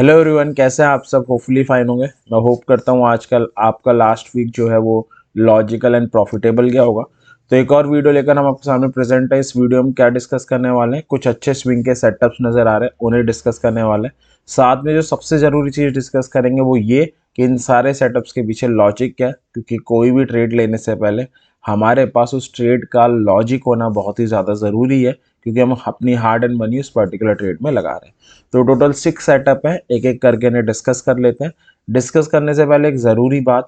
Hello everyone, कैसे हैं आप सब? होपफुली फाइन होंगे। मैं होप करता हूँ आजकल आपका लास्ट वीक जो है वो लॉजिकल एंड प्रॉफिटेबल गया होगा। तो एक और वीडियो लेकर हम आपके सामने प्रेजेंट है। इस वीडियो में क्या डिस्कस करने वाले हैं, कुछ अच्छे स्विंग के सेटअप्स नज़र आ रहे हैं, उन्हें डिस्कस करने वाले हैं। साथ में जो सबसे ज़रूरी चीज़ डिस्कस करेंगे वो ये कि इन सारे सेटअप्स के पीछे लॉजिक क्या है, क्योंकि कोई भी ट्रेड लेने से पहले हमारे पास उस ट्रेड का लॉजिक होना बहुत ही ज़्यादा ज़रूरी है, क्योंकि हम अपनी हार्ड एंड मनी उस पर्टिकुलर ट्रेड में लगा रहे हैं। तो टोटल 6 सेटअप है, एक एक करके इन्हें डिस्कस कर लेते हैं। डिस्कस करने से पहले एक ज़रूरी बात,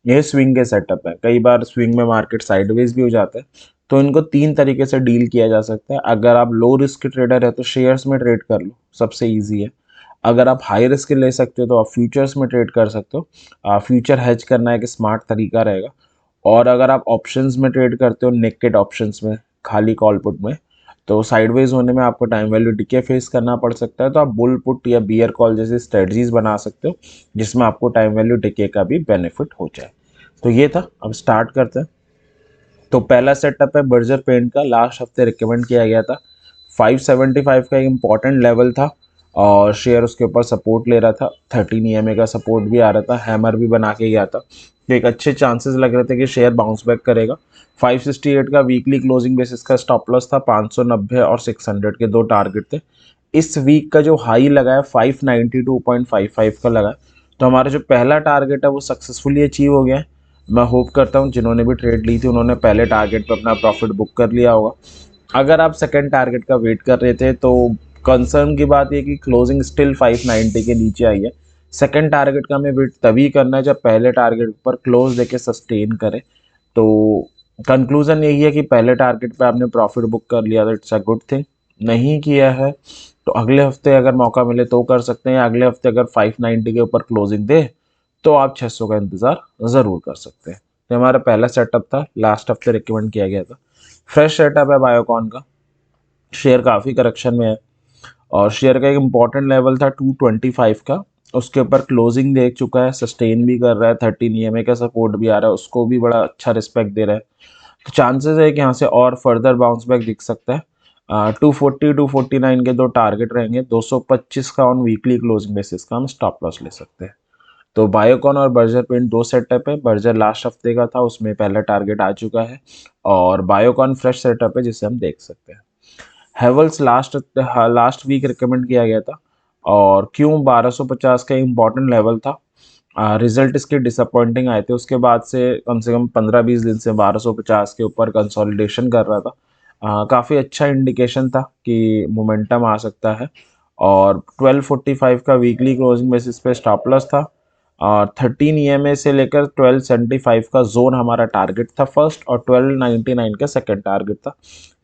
ये स्विंग के सेटअप है। कई बार स्विंग में मार्केट साइडवेज भी हो जाता है, तो इनको 3 तरीके से डील किया जा सकता है। अगर आप लो रिस्क ट्रेडर है तो शेयर्स में ट्रेड कर लो, सबसे ईजी है। अगर आप हाई रिस्क ले सकते हो तो आप फ्यूचर्स में ट्रेड कर सकते हो। फ्यूचर हेज करना एक स्मार्ट तरीका रहेगा। और अगर आप ऑप्शंस में ट्रेड करते हो, नेकेड ऑप्शंस में, खाली कॉल पुट में, तो साइडवेज होने में आपको टाइम वैल्यू डिके फेस करना पड़ सकता है। तो आप बुल पुट या बियर कॉल जैसी स्ट्रेटजीज बना सकते हो, जिसमें आपको टाइम वैल्यू डिके का भी बेनिफिट हो जाए। तो ये था, अब स्टार्ट करते हैं। तो पहला सेटअप है बर्जर पेंट का, लास्ट हफ्ते रिकमेंड किया गया था। 575 का एक इम्पॉर्टेंट लेवल था और शेयर उसके ऊपर सपोर्ट ले रहा था। 13 EMA का सपोर्ट भी आ रहा था, हैमर भी बना के गया था। तो एक अच्छे चांसेस लग रहे थे कि शेयर बाउंस बैक करेगा। 568 का वीकली क्लोजिंग बेसिस का स्टॉप लॉस था। 590 और 600 के दो टारगेट थे। इस वीक का जो हाई लगा है 592.55 का लगा है। तो हमारा जो पहला टारगेट है वो सक्सेसफुली अचीव हो गया है। मैं होप करता हूँ जिन्होंने भी ट्रेड ली थी उन्होंने पहले टारगेट पर अपना प्रॉफिट बुक कर लिया होगा। अगर आप सेकंड टारगेट का वेट कर रहे थे तो कंसर्न की बात ये कि क्लोजिंग स्टिल 590 के नीचे आई है। सेकंड टारगेट का हमें वेट तभी करना है जब पहले टारगेट पर क्लोज देके सस्टेन करे। तो कंक्लूजन यही है कि पहले टारगेट पे आपने प्रॉफिट बुक कर लिया तो इट्स अ गुड थिंग। नहीं किया है तो अगले हफ्ते अगर मौका मिले तो कर सकते हैं, या अगले हफ्ते अगर 590 के ऊपर क्लोजिंग दे तो आप 600 का इंतज़ार ज़रूर कर सकते हैं। तो हमारा पहला सेटअप था, लास्ट हफ्ते रिकमेंड किया गया था। फ्रेश सेटअप है बायोकॉन का। शेयर काफ़ी करेक्शन में है और शेयर का एक इम्पॉर्टेंट लेवल था 225 का, उसके ऊपर क्लोजिंग देख चुका है, सस्टेन भी कर रहा है। 13 EMA का सपोर्ट भी आ रहा है, उसको भी बड़ा अच्छा रिस्पेक्ट दे रहा है। तो चांसेस है कि यहाँ से और फर्दर बाउंस बैक दिख सकता है। 240 249 के दो टारगेट रहेंगे। 225 का ऑन वीकली क्लोजिंग बेसिस का हम स्टॉप लॉस ले सकते हैं। तो बायोकॉन और बर्जर पेंट दो सेटअप है। बर्जर लास्ट हफ्ते का था, उसमें पहला टारगेट आ चुका है और बायोकॉन फ्रेश सेटअप है जिसे हम देख सकते हैं। हेवल्स लास्ट वीक रिकमेंड किया गया था और क्यों 1250 का इम्पॉर्टेंट लेवल था। रिजल्ट इसके डिसअपॉइंटिंग आए थे, उसके बाद से कम 15-20 दिन से 1250 के ऊपर कंसोलिडेशन कर रहा था। काफ़ी अच्छा इंडिकेशन था कि मोमेंटम आ सकता है। और 1245 का वीकली क्लोजिंग बेसिस पे स्टॉप लॉस था और 13 EMA से लेकर 1275 का जोन हमारा टारगेट था फर्स्ट, और 1299 का सेकंड टारगेट था।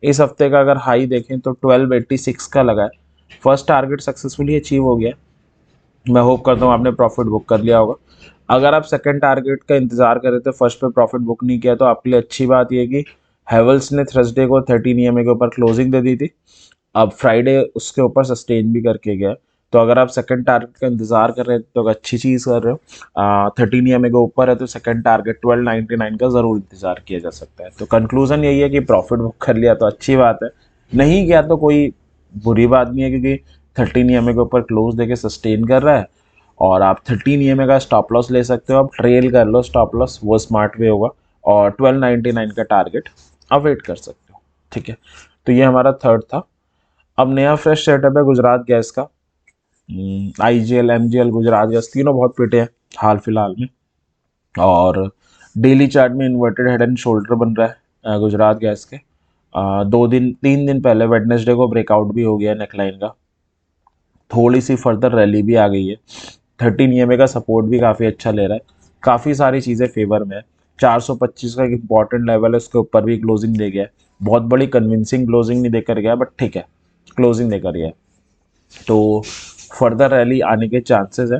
इस हफ्ते का अगर हाई देखें तो 1286 का लगा है। फर्स्ट टारगेट सक्सेसफुली अचीव हो गया। मैं होप करता हूँ आपने प्रॉफिट बुक कर लिया होगा। अगर आप सेकंड टारगेट का इंतजार कर रहे थे, फर्स्ट पे प्रॉफिट बुक नहीं किया, तो आपके लिए अच्छी बात यह कि हेवल्स ने थर्सडे को 13 EMA के ऊपर क्लोजिंग दे दी थी। अब फ्राइडे उसके ऊपर सस्टेन भी करके गया। तो अगर आप सेकंड टारगेट का इंतजार कर रहे थे तो अच्छी चीज़ कर रहे हो। 13 EMA के ऊपर है तो सेकंड टारगेट 1299 का ज़रूर इंतजार किया जा सकता है। तो कंक्लूजन यही है कि प्रॉफिट बुक कर लिया तो अच्छी बात है, नहीं किया तो कोई बुरी बात नहीं है, क्योंकि 13 EMA के ऊपर क्लोज देके सस्टेन कर रहा है और आप 13 EMA का स्टॉप लॉस ले सकते हो। आप ट्रेल कर लो स्टॉप लॉस, वो स्मार्ट वे होगा। और 1299 का टारगेट आप वेट कर सकते हो। ठीक है, तो ये हमारा थर्ड था। अब नया फ्रेश सेटअप है गुजरात गैस का। IGL MGL गुजरात गैस तीनों बहुत पिटे हैं हाल फिलहाल में। और डेली चार्ट में इन्वर्टेड हेड एंड शोल्डर बन रहा है गुजरात गैस के। 2 दिन 3 दिन पहले वेडनेसडे को ब्रेकआउट भी हो गया नेकलाइन का। थोड़ी सी फर्दर रैली भी आ गई है। 13 EMA का सपोर्ट भी काफ़ी अच्छा ले रहा है। काफ़ी सारी चीज़ें फेवर में है। 425 का एक इंपॉर्टेंट लेवल है, उसके ऊपर भी क्लोजिंग दे गया है। बहुत बड़ी कन्विंसिंग क्लोजिंग नहीं देकर गया, बट ठीक है, क्लोजिंग देकर गया है। तो फर्दर रैली आने के चांसेस है।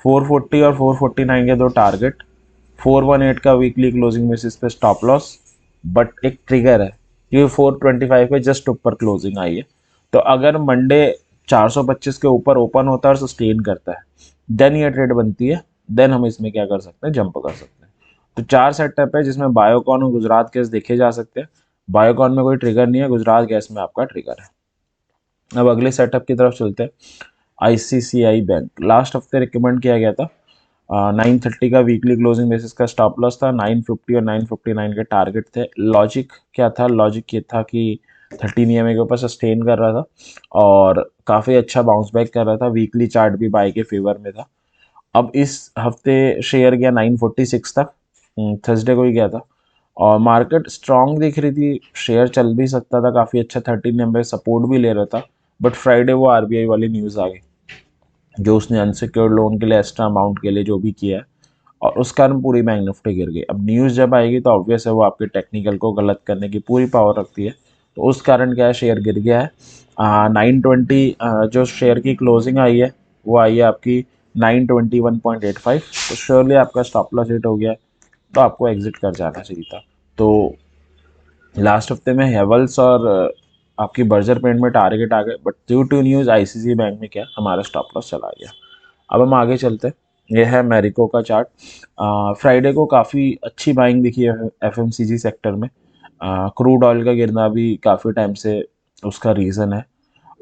440 और 449 के दो टारगेट। 418 का वीकली क्लोजिंग बेसिस पे स्टॉप लॉस, बट एक ट्रिगर है क्योंकि 425 पे जस्ट ऊपर क्लोजिंग आई है। तो अगर मंडे 425 के ऊपर ओपन होता है और सस्टेन करता है, देन ये ट्रेड बनती है। देन हम इसमें क्या कर सकते हैं, जंप कर सकते हैं। तो 4 सेटअप है जिसमें बायोकॉन और गुजरात गैस देखे जा सकते हैं। बायोकॉन में कोई ट्रिगर नहीं है, गुजरात गैस में आपका ट्रिगर है। अब अगले सेटअप की तरफ चलते हैं। ICICI बैंक लास्ट हफ्ते रिकमेंड किया गया था। 930 का वीकली क्लोजिंग बेसिस का स्टॉप लॉस था, 950 और 959 के टारगेट थे। लॉजिक क्या था? लॉजिक ये था कि 13 EMA के ऊपर सस्टेन कर रहा था और काफ़ी अच्छा बाउंस बैक कर रहा था। वीकली चार्ट भी बाय के फेवर में था। अब इस हफ्ते शेयर गया 946 तक, थर्सडे को ही गया था और मार्केट स्ट्रांग दिख रही थी, शेयर चल भी सकता था काफ़ी अच्छा, 13 नंबर सपोर्ट भी ले रहा था। बट फ्राइडे वो RBI वाली न्यूज़ आ गई, जो उसने अनसिक्योर्ड लोन के लिए एक्स्ट्रा अमाउंट के लिए जो भी किया है, और उस कारण पूरी बैंक निफ्टी गिर गई। अब न्यूज़ जब आएगी तो ऑब्वियस है वो आपके टेक्निकल को गलत करने की पूरी पावर रखती है, तो उस कारण क्या है, शेयर गिर गया है। 920 जो शेयर की क्लोजिंग आई है वो आई है आपकी 921.85, तो श्योरली आपका स्टॉप लॉस हिट हो गया है, तो आपको एग्जिट कर जाना चाहिए था। तो लास्ट हफ्ते में हेवल्स और आपकी बर्जर पेंट में टारगेट आ गए, but due to news ICICI bank में क्या हमारा स्टॉप लॉस चला गया। अब हम आगे चलते हैं। ये है मैरिको का चार्ट। फ्राइडे को काफ़ी अच्छी बाइंग दिखी है FMCG सेक्टर में। क्रूड ऑयल का गिरना भी काफ़ी टाइम से उसका रीज़न है,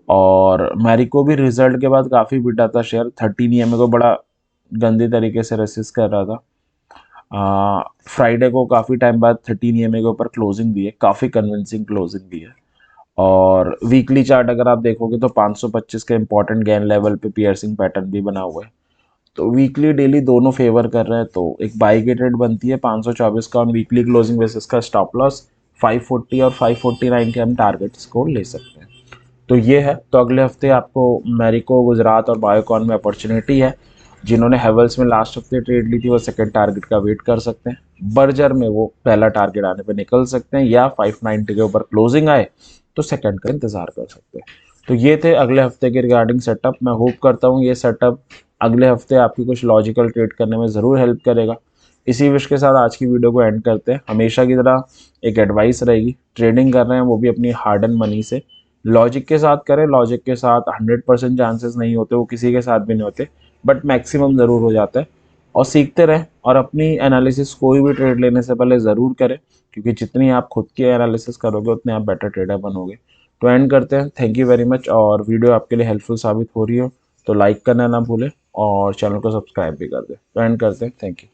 और मैरिको भी रिजल्ट के बाद काफ़ी बिटा था शेयर, 13 EMA को बड़ा गंदे तरीके से रेसिस्ट कर रहा था। फ्राइडे को काफ़ी टाइम बाद 13 EMA के ऊपर क्लोजिंग दी है, काफ़ी कन्विंसिंग क्लोजिंग दी है। और वीकली चार्ट अगर आप देखोगे तो 525 के इंपॉर्टेंट गेन लेवल पे पियर्सिंग पैटर्न भी बना हुआ है, तो वीकली डेली दोनों फेवर कर रहे हैं, तो एक बाई की ट्रेड बनती है। 524 का ऑन वीकली क्लोजिंग बेसिस का स्टॉप लॉस, 540 और 549 के हम टारगेट्स को ले सकते हैं। तो ये है, तो अगले हफ्ते आपको मैरिको, गुजरात और बायोकॉन में अपॉर्चुनिटी है। जिन्होंने हेवल्स में लास्ट हफ्ते ट्रेड ली थी वो सेकंड टारगेट का वेट कर सकते हैं। बर्जर में वो पहला टारगेट आने पे निकल सकते हैं, या 590 के ऊपर क्लोजिंग आए तो सेकंड का इंतजार कर सकते हैं। तो ये थे अगले हफ्ते के रिगार्डिंग सेटअप। मैं होप करता हूँ ये सेटअप अगले हफ्ते आपकी कुछ लॉजिकल ट्रेड करने में ज़रूर हेल्प करेगा। इसी विश के साथ आज की वीडियो को एंड करते हैं। हमेशा की तरह एक एडवाइस रहेगी, ट्रेडिंग कर रहे हैं वो भी अपनी हार्ड एंड मनी से, लॉजिक के साथ करें। लॉजिक के साथ 100% चांसेस नहीं होते, वो किसी के साथ भी नहीं होते, बट मैक्सिमम ज़रूर हो जाता है। और सीखते रहें, और अपनी एनालिसिस कोई भी ट्रेड लेने से पहले ज़रूर करें, क्योंकि जितनी आप खुद की एनालिसिस करोगे उतने आप बेटर ट्रेडर बनोगे। तो एंड करते हैं, थैंक यू वेरी मच। और वीडियो आपके लिए हेल्पफुल साबित हो रही हो तो लाइक करना ना भूलें और चैनल को सब्सक्राइब भी कर दें। तो एंड करते हैं, थैंक यू।